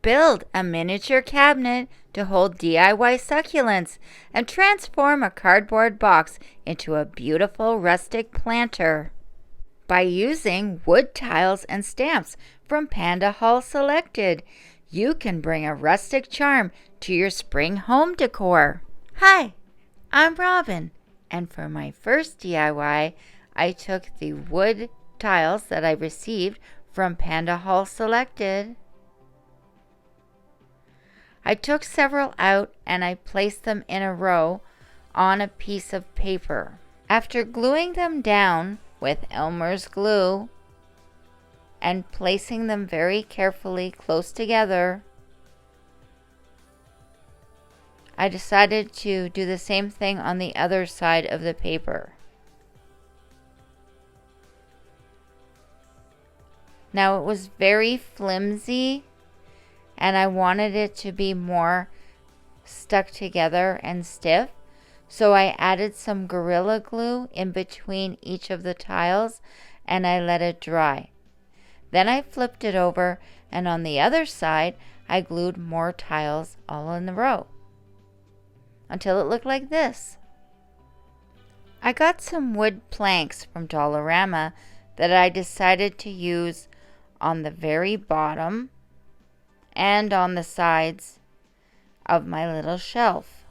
Build a miniature cabinet to hold DIY succulents and transform a cardboard box into a beautiful rustic planter. By using wood tiles and stamps from PandahallSelected, you can bring a rustic charm to your spring home decor. Hi, I'm Robin, and for my first DIY, I took the wood tiles that I received from PandahallSelected. I took several out and I placed them in a row on a piece of paper. After gluing them down with Elmer's glue and placing them very carefully close together, I decided to do the same thing on the other side of the paper. Now it was very flimsy and I wanted it to be more stuck together and stiff, so I added some Gorilla Glue in between each of the tiles and I let it dry. Then I flipped it over, and on the other side I glued more tiles all in a row until it looked like this. I got some wood planks from Dollarama that I decided to use on the very bottom and on the sides of my little shelf.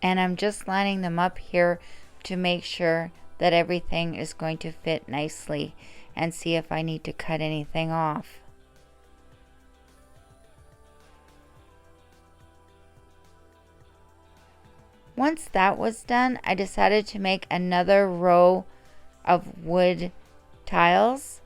And I'm just lining them up here to make sure that everything is going to fit nicely and see if I need to cut anything off. Once that was done, I decided to make another row of wood tiles.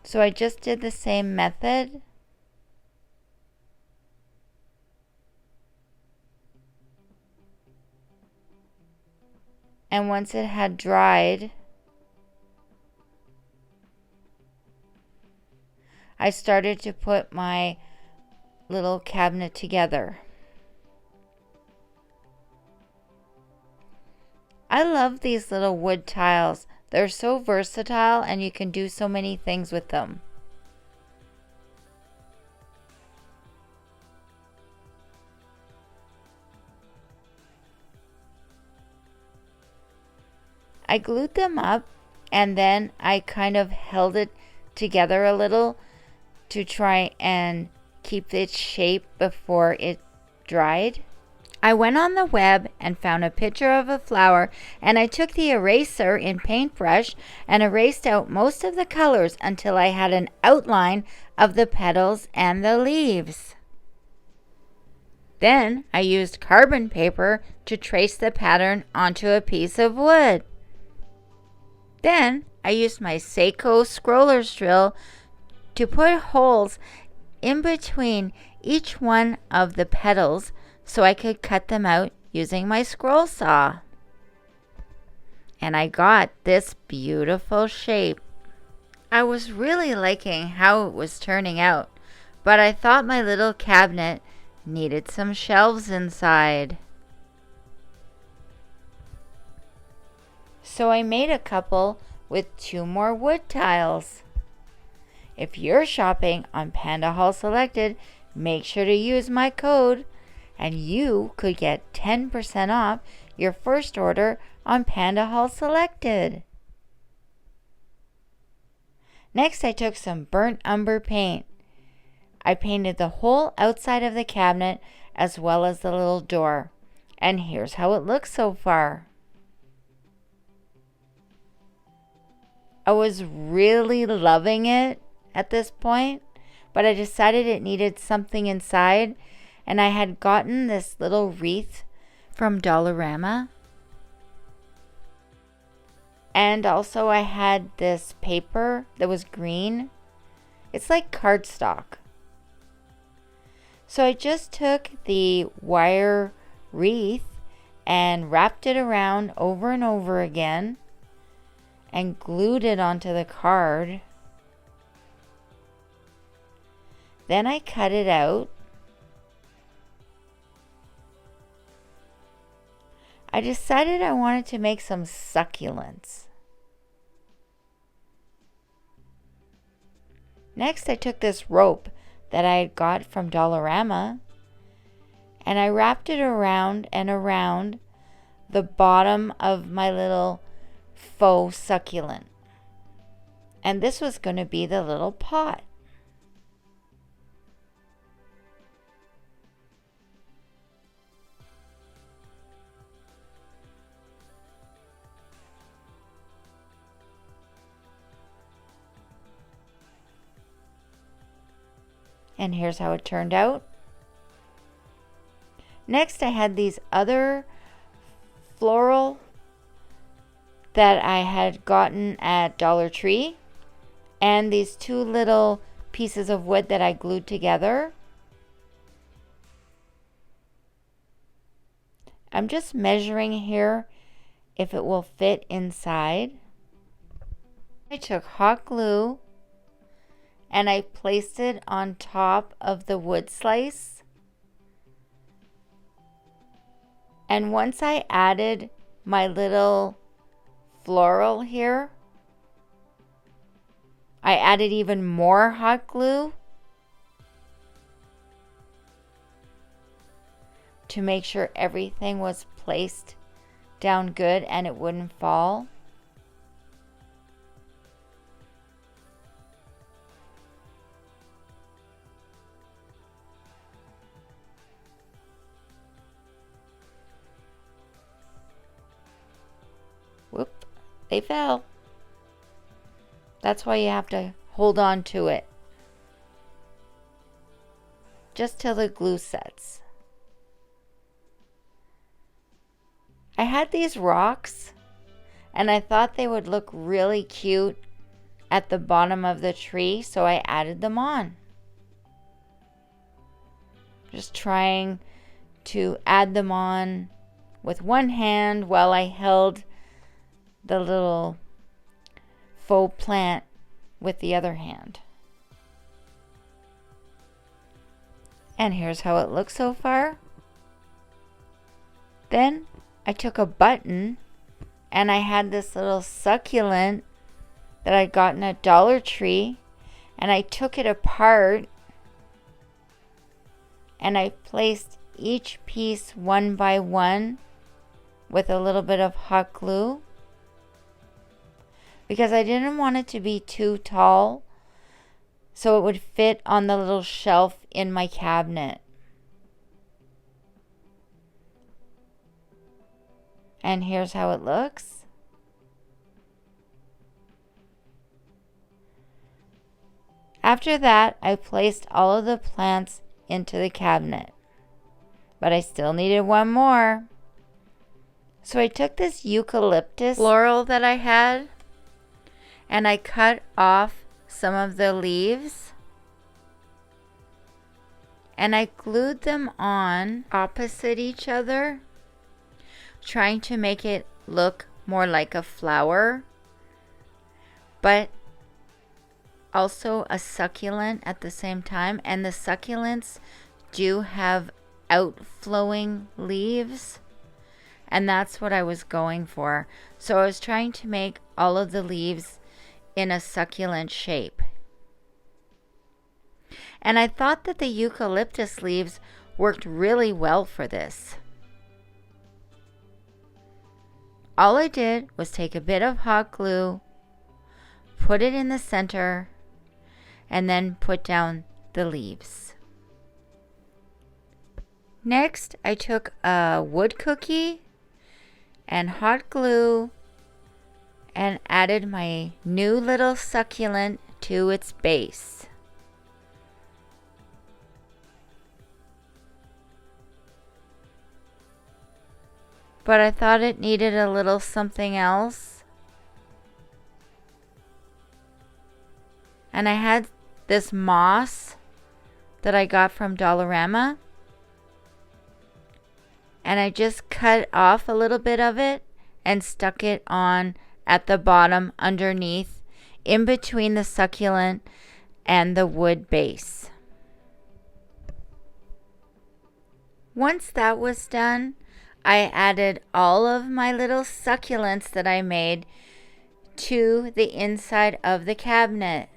So I just did the same method. And once it had dried, I started to put my little cabinet together. I love these little wood tiles. They're so versatile and you can do so many things with them. I glued them up and then I kind of held it together a little to try and keep its shape before it dried. I went on the web and found a picture of a flower, and I took the eraser in paintbrush and erased out most of the colors until I had an outline of the petals and the leaves. Then I used carbon paper to trace the pattern onto a piece of wood. Then I used my Silicone scroller's drill to put holes in between each one of the petals so I could cut them out using my scroll saw. And I got this beautiful shape. I was really liking how it was turning out, but I thought my little cabinet needed some shelves inside. So I made a couple with 2 more wood tiles. If you're shopping on PandahallSelected, make sure to use my code and you could get 10% off your first order on PandahallSelected. Next, I took some burnt umber paint. I painted the whole outside of the cabinet as well as the little door. And here's how it looks so far. I was really loving it at this point, but I decided it needed something inside, and I had gotten this little wreath from Dollarama. And also I had this paper that was green. It's like cardstock. So I just took the wire wreath and wrapped it around over and over again and glued it onto the card. Then I cut it out. I decided I wanted to make some succulents. Next, I took this rope that I had got from Dollarama and I wrapped it around and around the bottom of my little faux succulent. And this was going to be the little pot. And here's how it turned out. Next, I had these other floral that I had gotten at Dollar Tree, and these two little pieces of wood that I glued together. I'm just measuring here if it will fit inside. I took hot glue and I placed it on top of the wood slice. And once I added my little floral here, I added even more hot glue to make sure everything was placed down good and it wouldn't fall. Whoop, they fell. That's why you have to hold on to it just till the glue sets. I had these rocks and I thought they would look really cute at the bottom of the tree, so I added them on. Just trying to add them on with one hand while I held the little faux plant with the other hand. And here's how it looks so far. Then I took a button and I had this little succulent that I'd gotten at Dollar Tree, and I took it apart and I placed each piece one by one with a little bit of hot glue because I didn't want it to be too tall so it would fit on the little shelf in my cabinet. And here's how it looks. After that, I placed all of the plants into the cabinet, but I still needed one more. So I took this eucalyptus floral that I had and I cut off some of the leaves and I glued them on opposite each other, trying to make it look more like a flower, but also a succulent at the same time. And the succulents do have outflowing leaves, and that's what I was going for. So I was trying to make all of the leaves in a succulent shape. And I thought that the eucalyptus leaves worked really well for this. All I did was take a bit of hot glue, put it in the center, and then put down the leaves. Next, I took a wood cookie and hot glue and added my new little succulent to its base. But I thought it needed a little something else. And I had this moss that I got from Dollarama. And I just cut off a little bit of it and stuck it on at the bottom underneath, in between the succulent and the wood base. Once that was done, I added all of my little succulents that I made to the inside of the cabinet.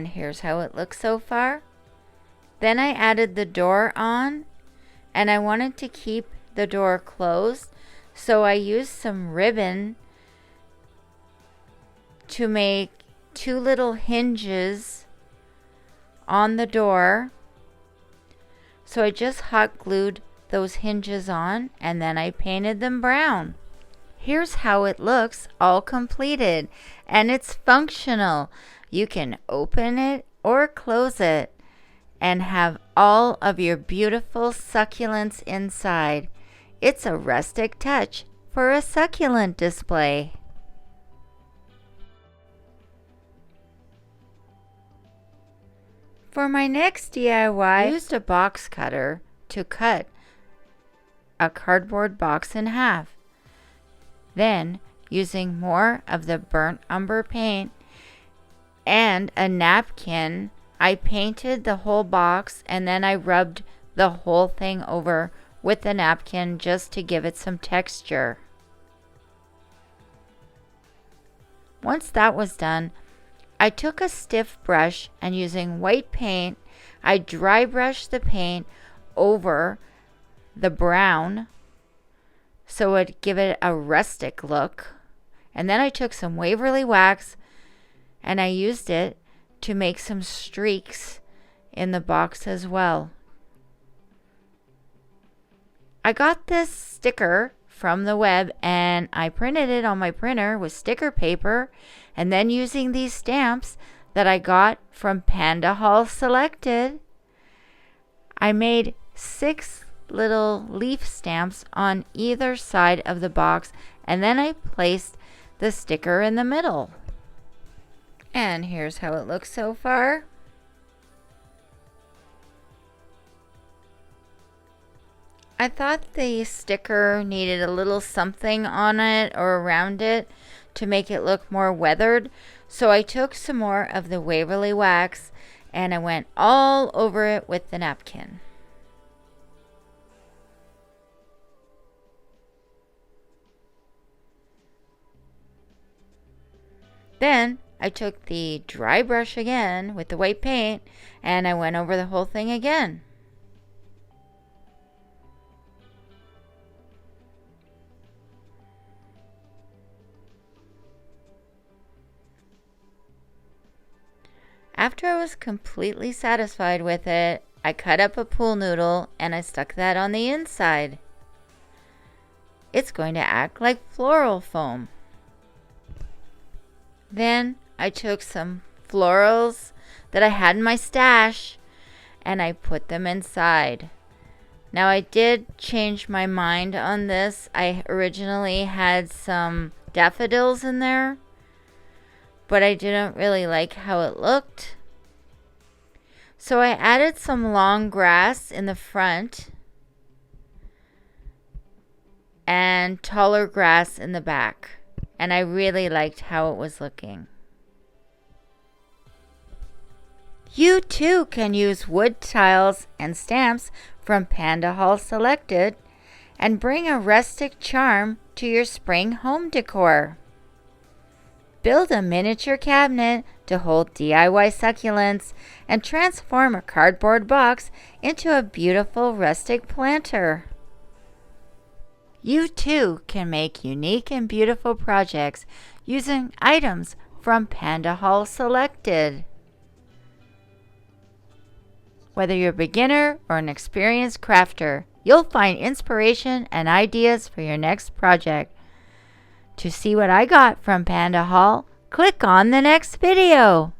And here's how it looks so far. Then I added the door on, and I wanted to keep the door closed, so I used some ribbon to make 2 little hinges on the door. So I just hot glued those hinges on, and then I painted them brown. Here's how it looks all completed, and it's functional. You can open it or close it and have all of your beautiful succulents inside. It's a rustic touch for a succulent display. For my next DIY, I used a box cutter to cut a cardboard box in half. Then, using more of the burnt umber paint and a napkin, I painted the whole box, and then I rubbed the whole thing over with the napkin just to give it some texture. Once that was done, I took a stiff brush, and using white paint, I dry brushed the paint over the brown so it would give it a rustic look. And then I took some Waverly wax and I used it to make some streaks in the box as well. I got this sticker from the web and I printed it on my printer with sticker paper, and then using these stamps that I got from PandahallSelected, I made 6 little leaf stamps on either side of the box, and then I placed the sticker in the middle. And here's how it looks so far. I thought the sticker needed a little something on it or around it to make it look more weathered, so I took some more of the Waverly wax and I went all over it with the napkin. Then I took the dry brush again with the white paint and I went over the whole thing again. After I was completely satisfied with it, I cut up a pool noodle and I stuck that on the inside. It's going to act like floral foam. Then I took some florals that I had in my stash and I put them inside. Now I did change my mind on this. I originally had some daffodils in there, but I didn't really like how it looked. So I added some long grass in the front and taller grass in the back. And I really liked how it was looking. You too can use wood tiles and stamps from PandahallSelected and bring a rustic charm to your spring home decor. Build a miniature cabinet to hold DIY succulents and transform a cardboard box into a beautiful rustic planter. You too can make unique and beautiful projects using items from PandahallSelected. Whether you're a beginner or an experienced crafter, you'll find inspiration and ideas for your next project. To see what I got from PandahHall, click on the next video.